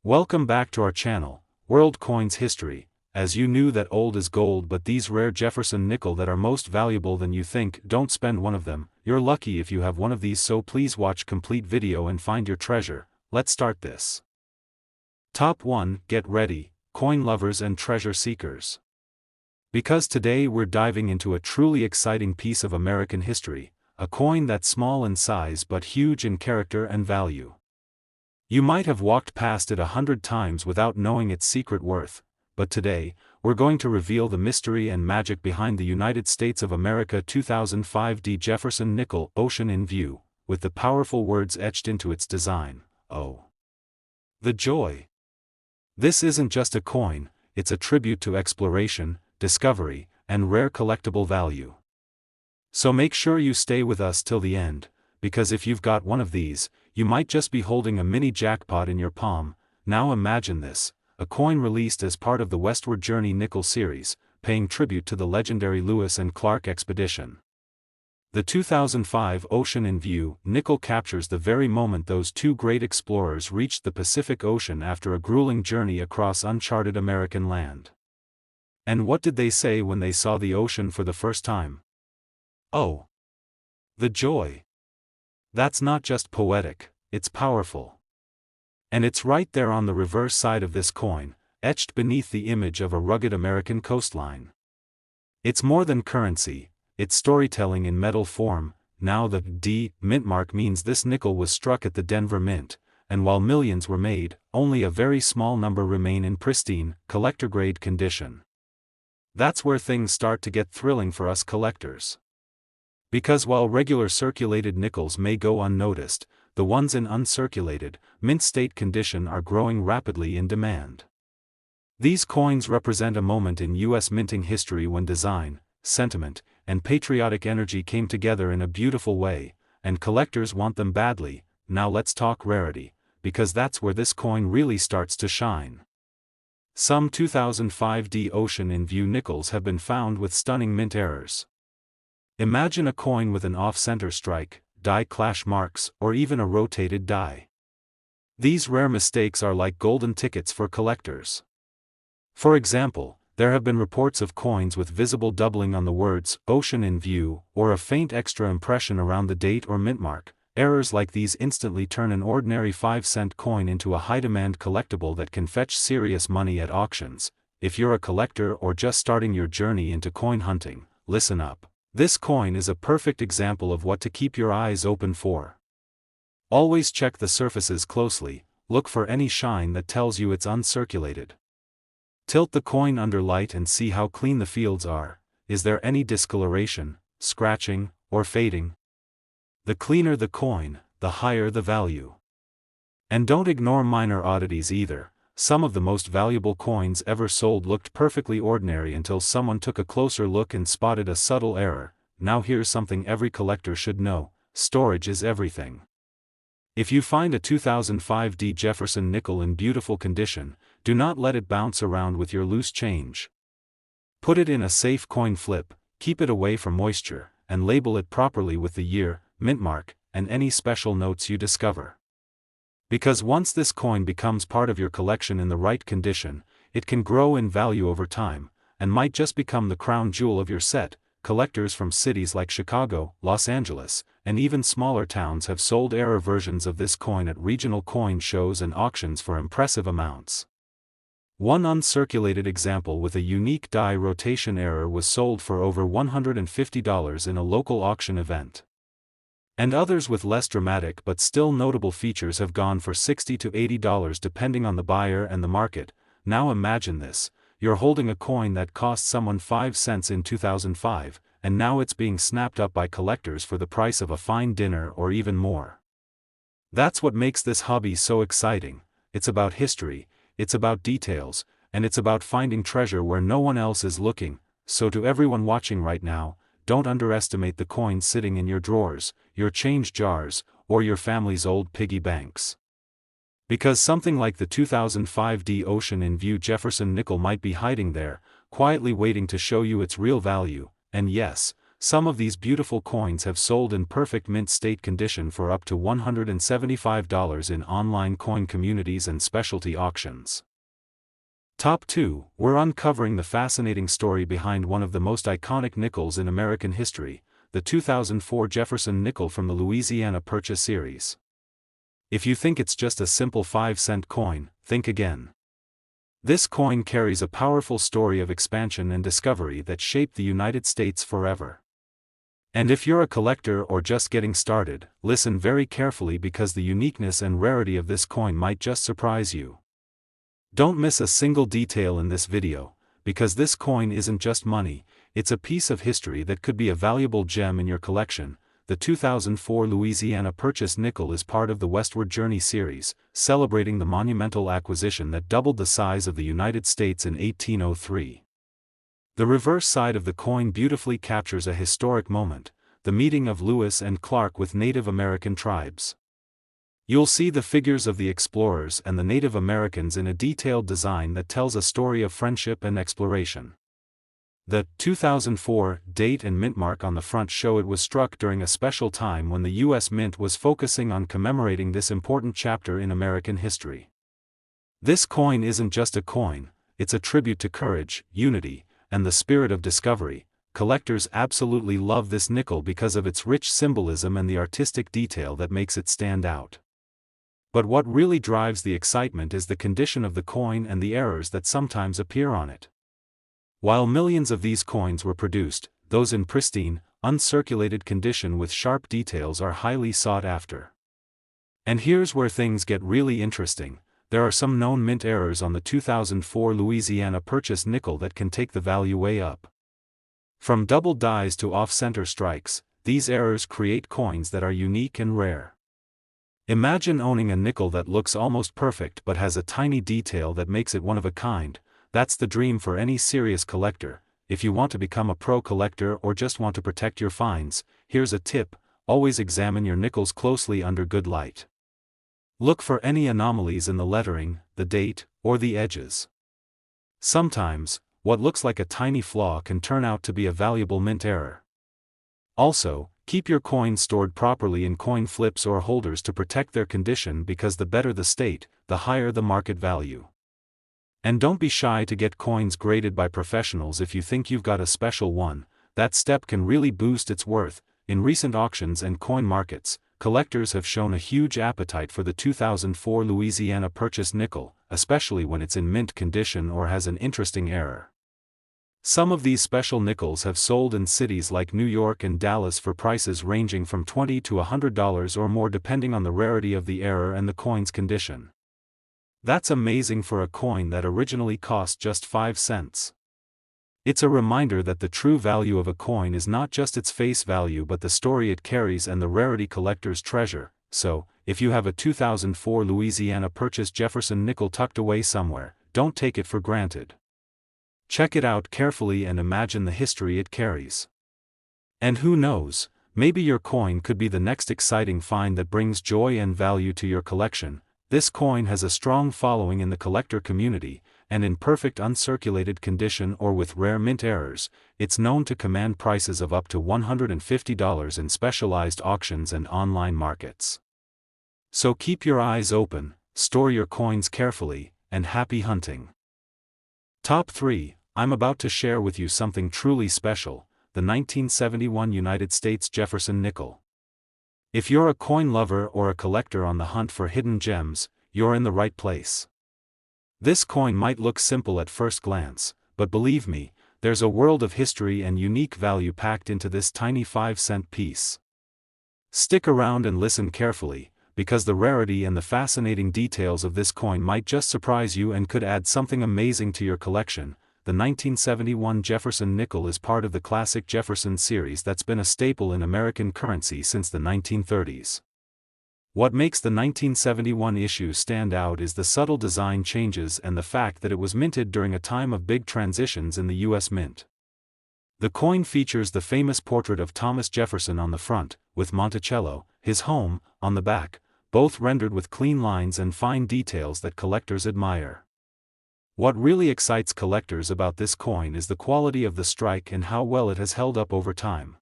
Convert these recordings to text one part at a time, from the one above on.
Welcome back to our channel, World Coins History. As you knew that old is gold, but these rare Jefferson nickel that are most valuable than you think, don't spend one of them. You're lucky if you have one of these, so please watch complete video and find your treasure. Let's start this. Top 1, get ready, coin lovers and treasure seekers. Because today we're diving into a truly exciting piece of American history, a coin that's small in size but huge in character and value. You might have walked past it 100 times without knowing its secret worth, but today, we're going to reveal the mystery and magic behind the United States of America 2005 Jefferson nickel, ocean in view, with the powerful words etched into its design. Oh, the joy! This isn't just a coin, it's a tribute to exploration, discovery, and rare collectible value. So make sure you stay with us till the end, because if you've got one of these, you might just be holding a mini jackpot in your palm. Now imagine this, a coin released as part of the Westward Journey nickel series, paying tribute to the legendary Lewis and Clark expedition. The 2005 Ocean in View nickel captures the very moment those two great explorers reached the Pacific Ocean after a grueling journey across uncharted American land. And what did they say when they saw the ocean for the first time? Oh, the joy! That's not just poetic, it's powerful. And it's right there on the reverse side of this coin, etched beneath the image of a rugged American coastline. It's more than currency, it's storytelling in metal form. Now the D mint mark means this nickel was struck at the Denver Mint, and while millions were made, only a very small number remain in pristine, collector-grade condition. That's where things start to get thrilling for us collectors. Because while regular circulated nickels may go unnoticed, the ones in uncirculated, mint state condition are growing rapidly in demand. These coins represent a moment in U.S. minting history when design, sentiment, and patriotic energy came together in a beautiful way, and collectors want them badly. Now let's talk rarity, because that's where this coin really starts to shine. Some 2005 Ocean in View nickels have been found with stunning mint errors. Imagine a coin with an off-center strike, die clash marks, or even a rotated die. These rare mistakes are like golden tickets for collectors. For example, there have been reports of coins with visible doubling on the words "Ocean in View" or a faint extra impression around the date or mint mark. Errors like these instantly turn an ordinary 5-cent coin into a high-demand collectible that can fetch serious money at auctions. If you're a collector or just starting your journey into coin hunting, listen up. This coin is a perfect example of what to keep your eyes open for. Always check the surfaces closely, look for any shine that tells you it's uncirculated. Tilt the coin under light and see how clean the fields are. Is there any discoloration, scratching, or fading? The cleaner the coin, the higher the value. And don't ignore minor oddities either. Some of the most valuable coins ever sold looked perfectly ordinary until someone took a closer look and spotted a subtle error. Now here's something every collector should know: storage is everything. If you find a 2005 Jefferson nickel in beautiful condition, do not let it bounce around with your loose change. Put it in a safe coin flip, keep it away from moisture, and label it properly with the year, mint mark, and any special notes you discover. Because once this coin becomes part of your collection in the right condition, it can grow in value over time, and might just become the crown jewel of your set. Collectors from cities like Chicago, Los Angeles, and even smaller towns have sold error versions of this coin at regional coin shows and auctions for impressive amounts. One uncirculated example with a unique die rotation error was sold for over $150 in a local auction event. And others with less dramatic but still notable features have gone for $60 to $80 depending on the buyer and the market. Now imagine this, you're holding a coin that cost someone 5 cents in 2005, and now it's being snapped up by collectors for the price of a fine dinner or even more. That's what makes this hobby so exciting. It's about history, it's about details, and it's about finding treasure where no one else is looking. So to everyone watching right now, don't underestimate the coins sitting in your drawers, your change jars, or your family's old piggy banks. Because something like the 2005 Ocean in View Jefferson nickel might be hiding there, quietly waiting to show you its real value. And yes, some of these beautiful coins have sold in perfect mint state condition for up to $175 in online coin communities and specialty auctions. Top 2, we're uncovering the fascinating story behind one of the most iconic nickels in American history, the 2004 Jefferson nickel from the Louisiana Purchase series. If you think it's just a simple 5-cent coin, think again. This coin carries a powerful story of expansion and discovery that shaped the United States forever. And if you're a collector or just getting started, listen very carefully because the uniqueness and rarity of this coin might just surprise you. Don't miss a single detail in this video, because this coin isn't just money, it's a piece of history that could be a valuable gem in your collection. The 2004 Louisiana Purchase nickel is part of the Westward Journey series, celebrating the monumental acquisition that doubled the size of the United States in 1803. The reverse side of the coin beautifully captures a historic moment, the meeting of Lewis and Clark with Native American tribes. You'll see the figures of the explorers and the Native Americans in a detailed design that tells a story of friendship and exploration. The 2004 date and mint mark on the front show it was struck during a special time when the U.S. Mint was focusing on commemorating this important chapter in American history. This coin isn't just a coin, it's a tribute to courage, unity, and the spirit of discovery. Collectors absolutely love this nickel because of its rich symbolism and the artistic detail that makes it stand out. But what really drives the excitement is the condition of the coin and the errors that sometimes appear on it. While millions of these coins were produced, those in pristine, uncirculated condition with sharp details are highly sought after. And here's where things get really interesting. There are some known mint errors on the 2004 Louisiana Purchase nickel that can take the value way up. From double dies to off-center strikes, these errors create coins that are unique and rare. Imagine owning a nickel that looks almost perfect but has a tiny detail that makes it one of a kind. That's the dream for any serious collector. If you want to become a pro collector or just want to protect your finds, here's a tip: always examine your nickels closely under good light. Look for any anomalies in the lettering, the date, or the edges. Sometimes, what looks like a tiny flaw can turn out to be a valuable mint error. Also, keep your coins stored properly in coin flips or holders to protect their condition, because the better the state, the higher the market value. And don't be shy to get coins graded by professionals if you think you've got a special one. That step can really boost its worth. In recent auctions and coin markets, collectors have shown a huge appetite for the 2004 Louisiana Purchase nickel, especially when it's in mint condition or has an interesting error. Some of these special nickels have sold in cities like New York and Dallas for prices ranging from $20 to $100 or more depending on the rarity of the error and the coin's condition. That's amazing for a coin that originally cost just 5 cents. It's a reminder that the true value of a coin is not just its face value but the story it carries and the rarity collectors treasure. So, if you have a 2004 Louisiana Purchase Jefferson nickel tucked away somewhere, don't take it for granted. Check it out carefully and imagine the history it carries. And who knows, maybe your coin could be the next exciting find that brings joy and value to your collection. This coin has a strong following in the collector community, and in perfect uncirculated condition or with rare mint errors, it's known to command prices of up to $150 in specialized auctions and online markets. So keep your eyes open, store your coins carefully, and happy hunting. Top 3, I'm about to share with you something truly special, the 1971 United States Jefferson nickel. If you're a coin lover or a collector on the hunt for hidden gems, you're in the right place. This coin might look simple at first glance, but believe me, there's a world of history and unique value packed into this tiny 5-cent piece. Stick around and listen carefully, because the rarity and the fascinating details of this coin might just surprise you and could add something amazing to your collection. The 1971 Jefferson nickel is part of the classic Jefferson series that's been a staple in American currency since the 1930s. What makes the 1971 issue stand out is the subtle design changes and the fact that it was minted during a time of big transitions in the U.S. Mint. The coin features the famous portrait of Thomas Jefferson on the front, with Monticello, his home, on the back, both rendered with clean lines and fine details that collectors admire. What really excites collectors about this coin is the quality of the strike and how well it has held up over time.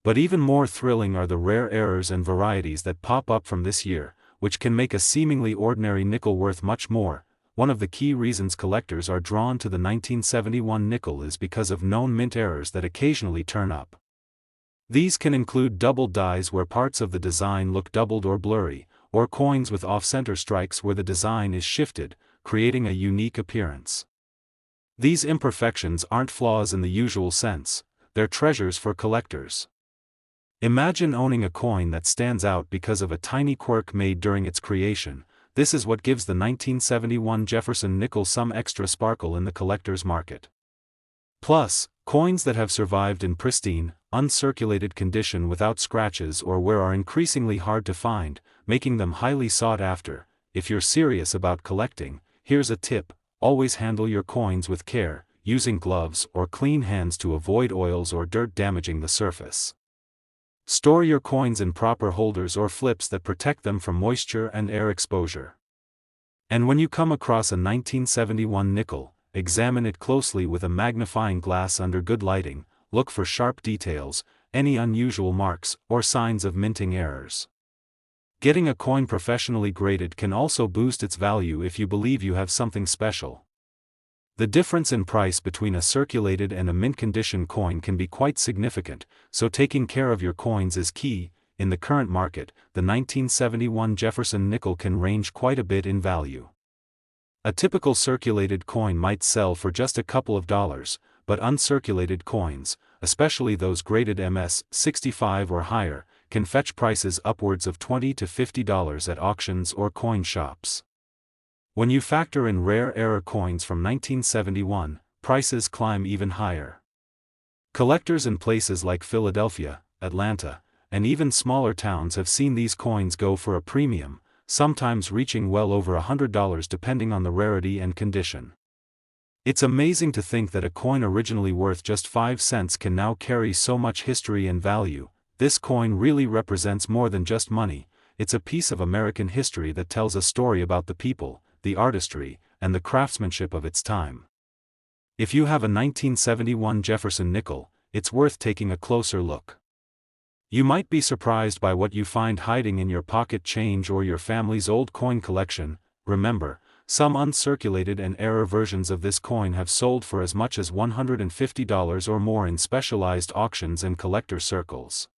But even more thrilling are the rare errors and varieties that pop up from this year, which can make a seemingly ordinary nickel worth much more. One of the key reasons collectors are drawn to the 1971 nickel is because of known mint errors that occasionally turn up. These can include doubled dies where parts of the design look doubled or blurry, or coins with off-center strikes where the design is shifted, creating a unique appearance. These imperfections aren't flaws in the usual sense, they're treasures for collectors. Imagine owning a coin that stands out because of a tiny quirk made during its creation. This is what gives the 1971 Jefferson nickel some extra sparkle in the collector's market. Plus, coins that have survived in pristine, uncirculated condition without scratches or wear are increasingly hard to find, making them highly sought after. If you're serious about collecting, here's a tip: always handle your coins with care, using gloves or clean hands to avoid oils or dirt damaging the surface. Store your coins in proper holders or flips that protect them from moisture and air exposure. And when you come across a 1971 nickel, examine it closely with a magnifying glass under good lighting. Look for sharp details, any unusual marks, or signs of minting errors. Getting a coin professionally graded can also boost its value if you believe you have something special. The difference in price between a circulated and a mint condition coin can be quite significant, so taking care of your coins is key. In the current market, the 1971 Jefferson nickel can range quite a bit in value. A typical circulated coin might sell for just a couple of dollars, but uncirculated coins, especially those graded MS-65 or higher, can fetch prices upwards of $20 to $50 at auctions or coin shops. When you factor in rare error coins from 1971, prices climb even higher. Collectors in places like Philadelphia, Atlanta, and even smaller towns have seen these coins go for a premium, sometimes reaching well over $100 depending on the rarity and condition. It's amazing to think that a coin originally worth just 5 cents can now carry so much history and value. This coin really represents more than just money. It's a piece of American history that tells a story about the people, the artistry, and the craftsmanship of its time. If you have a 1971 Jefferson nickel, it's worth taking a closer look. You might be surprised by what you find hiding in your pocket change or your family's old coin collection. Remember, some uncirculated and error versions of this coin have sold for as much as $150 or more in specialized auctions and collector circles.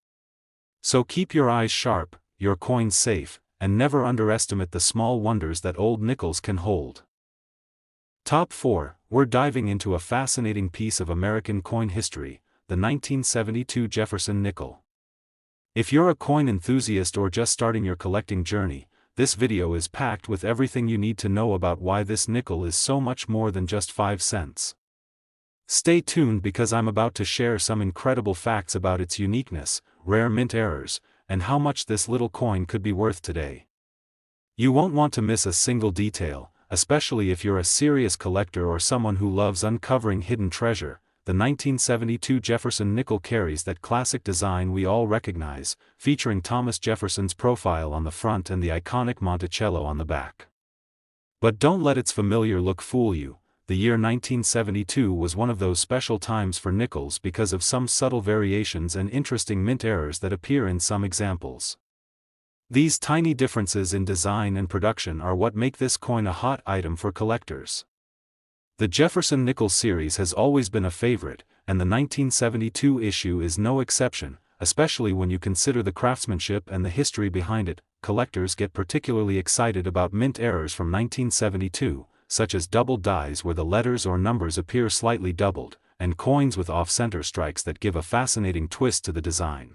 So keep your eyes sharp, your coins safe, and never underestimate the small wonders that old nickels can hold. Top 4. We're diving into a fascinating piece of American coin history, the 1972 Jefferson nickel. If you're a coin enthusiast or just starting your collecting journey, this video is packed with everything you need to know about why this nickel is so much more than just 5 cents. Stay tuned because I'm about to share some incredible facts about its uniqueness, rare mint errors, and how much this little coin could be worth today. You won't want to miss a single detail, especially if you're a serious collector or someone who loves uncovering hidden treasure. The 1972 Jefferson nickel carries that classic design we all recognize, featuring Thomas Jefferson's profile on the front and the iconic Monticello on the back. But don't let its familiar look fool you. The year 1972 was one of those special times for nickels because of some subtle variations and interesting mint errors that appear in some examples. These tiny differences in design and production are what make this coin a hot item for collectors. The Jefferson nickel series has always been a favorite, and the 1972 issue is no exception, especially when you consider the craftsmanship and the history behind it. Collectors get particularly excited about mint errors from 1972, such as doubled dies where the letters or numbers appear slightly doubled, and coins with off-center strikes that give a fascinating twist to the design.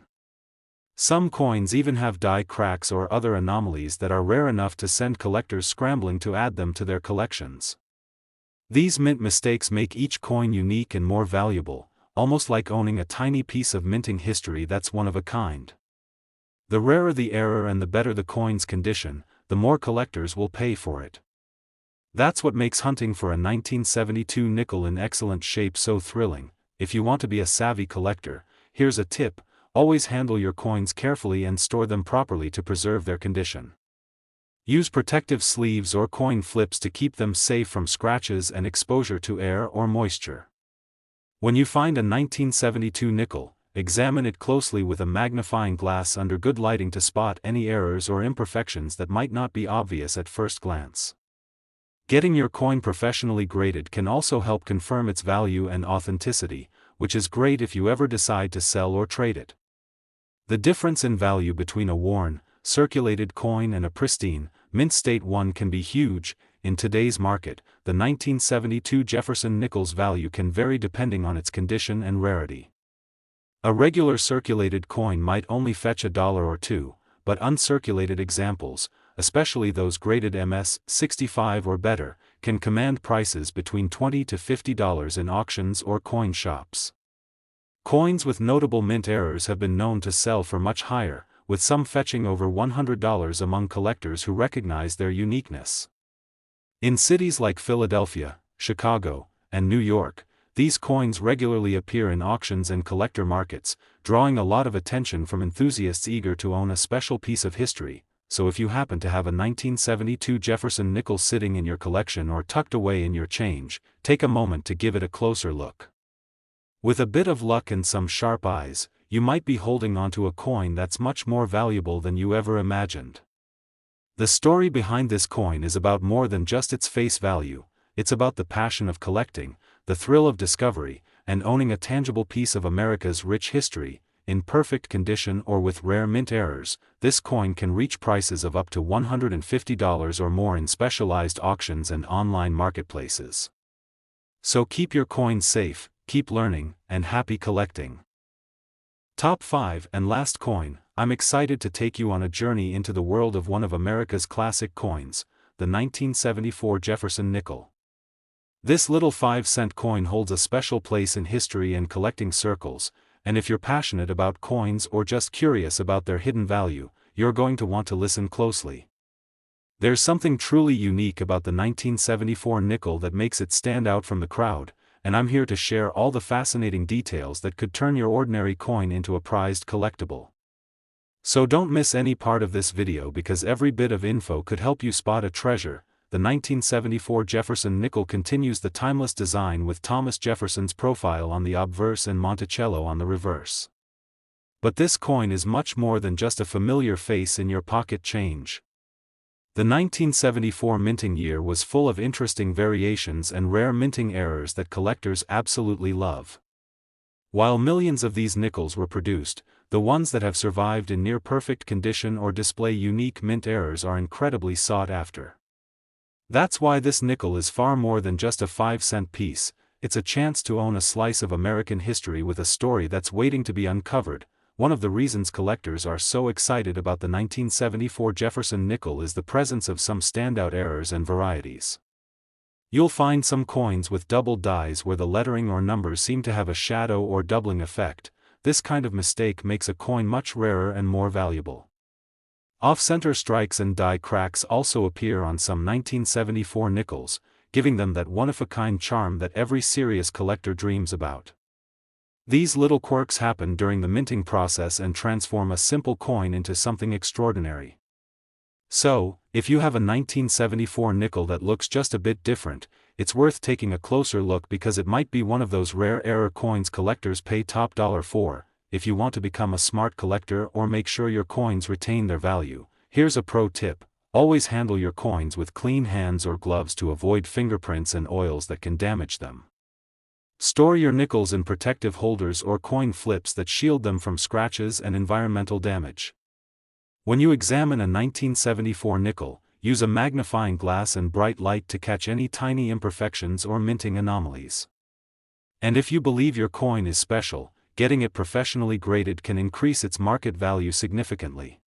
Some coins even have die cracks or other anomalies that are rare enough to send collectors scrambling to add them to their collections. These mint mistakes make each coin unique and more valuable, almost like owning a tiny piece of minting history that's one of a kind. The rarer the error and the better the coin's condition, the more collectors will pay for it. That's what makes hunting for a 1972 nickel in excellent shape so thrilling. If you want to be a savvy collector, here's a tip: always handle your coins carefully and store them properly to preserve their condition. Use protective sleeves or coin flips to keep them safe from scratches and exposure to air or moisture. When you find a 1972 nickel, examine it closely with a magnifying glass under good lighting to spot any errors or imperfections that might not be obvious at first glance. Getting your coin professionally graded can also help confirm its value and authenticity, which is great if you ever decide to sell or trade it. The difference in value between a worn, circulated coin and a pristine, mint state one can be huge. In today's market, the 1972 Jefferson nickel's value can vary depending on its condition and rarity. A regular circulated coin might only fetch $1 or $2, but uncirculated examples, especially those graded MS-65 or better, can command prices between $20 to $50 in auctions or coin shops. Coins with notable mint errors have been known to sell for much higher, with some fetching over $100 among collectors who recognize their uniqueness. In cities like Philadelphia, Chicago, and New York, these coins regularly appear in auctions and collector markets, drawing a lot of attention from enthusiasts eager to own a special piece of history. So if you happen to have a 1972 Jefferson nickel sitting in your collection or tucked away in your change, take a moment to give it a closer look. With a bit of luck and some sharp eyes, you might be holding onto a coin that's much more valuable than you ever imagined. The story behind this coin is about more than just its face value. It's about the passion of collecting, the thrill of discovery, and owning a tangible piece of America's rich history. In perfect condition or with rare mint errors, this coin can reach prices of up to $150 or more in specialized auctions and online marketplaces. So keep your coins safe, keep learning, and happy collecting. Top 5 and last coin. I'm excited to take you on a journey into the world of one of America's classic coins, the 1974 Jefferson nickel. This little 5-cent coin holds a special place in history and collecting circles, and if you're passionate about coins or just curious about their hidden value, you're going to want to listen closely. There's something truly unique about the 1974 nickel that makes it stand out from the crowd, and I'm here to share all the fascinating details that could turn your ordinary coin into a prized collectible. So don't miss any part of this video because every bit of info could help you spot a treasure. The 1974 Jefferson nickel continues the timeless design with Thomas Jefferson's profile on the obverse and Monticello on the reverse. But this coin is much more than just a familiar face in your pocket change. The 1974 minting year was full of interesting variations and rare minting errors that collectors absolutely love. While millions of these nickels were produced, the ones that have survived in near-perfect condition or display unique mint errors are incredibly sought after. That's why this nickel is far more than just a 5-cent piece. It's a chance to own a slice of American history with a story that's waiting to be uncovered. One of the reasons collectors are so excited about the 1974 Jefferson nickel is the presence of some standout errors and varieties. You'll find some coins with doubled dies where the lettering or numbers seem to have a shadow or doubling effect. This kind of mistake makes a coin much rarer and more valuable. Off-center strikes and die cracks also appear on some 1974 nickels, giving them that one-of-a-kind charm that every serious collector dreams about. These little quirks happen during the minting process and transform a simple coin into something extraordinary. So, if you have a 1974 nickel that looks just a bit different, it's worth taking a closer look because it might be one of those rare error coins collectors pay top dollar for. If you want to become a smart collector or make sure your coins retain their value, here's a pro tip: always handle your coins with clean hands or gloves to avoid fingerprints and oils that can damage them. Store your nickels in protective holders or coin flips that shield them from scratches and environmental damage. When you examine a 1974 nickel, use a magnifying glass and bright light to catch any tiny imperfections or minting anomalies. And if you believe your coin is special, getting it professionally graded can increase its market value significantly.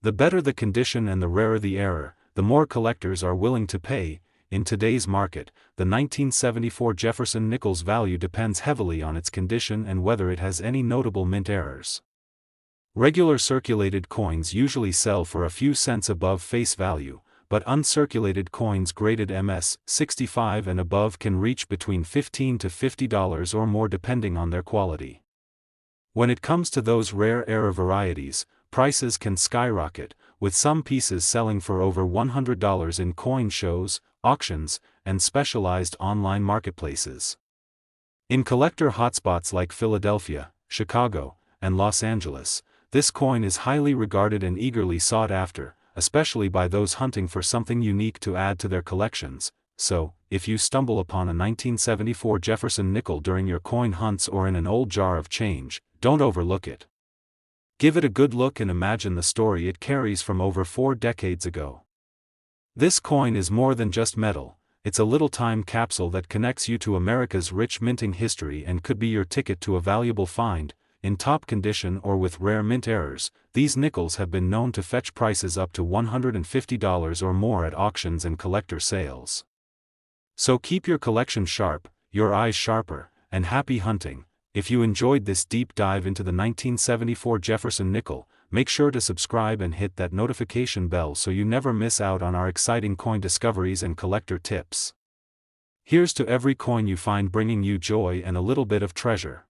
The better the condition and the rarer the error, the more collectors are willing to pay. In today's market, the 1974 Jefferson nickel's value depends heavily on its condition and whether it has any notable mint errors. Regular circulated coins usually sell for a few cents above face value, but uncirculated coins graded MS-65 and above can reach between $15 to $50 or more depending on their quality. When it comes to those rare error varieties, prices can skyrocket, with some pieces selling for over $100 in coin shows, auctions, and specialized online marketplaces. In collector hotspots like Philadelphia, Chicago, and Los Angeles. This coin is highly regarded and eagerly sought after, especially by those hunting for something unique to add to their collections. So, if you stumble upon a 1974 Jefferson nickel during your coin hunts or in an old jar of change, don't overlook it. Give it a good look and imagine the story it carries from over 4 decades ago. This coin is more than just metal, it's a little time capsule that connects you to America's rich minting history and could be your ticket to a valuable find. In top condition or with rare mint errors, these nickels have been known to fetch prices up to $150 or more at auctions and collector sales. So keep your collection sharp, your eyes sharper, and happy hunting. If you enjoyed this deep dive into the 1974 Jefferson nickel, make sure to subscribe and hit that notification bell so you never miss out on our exciting coin discoveries and collector tips. Here's to every coin you find bringing you joy and a little bit of treasure.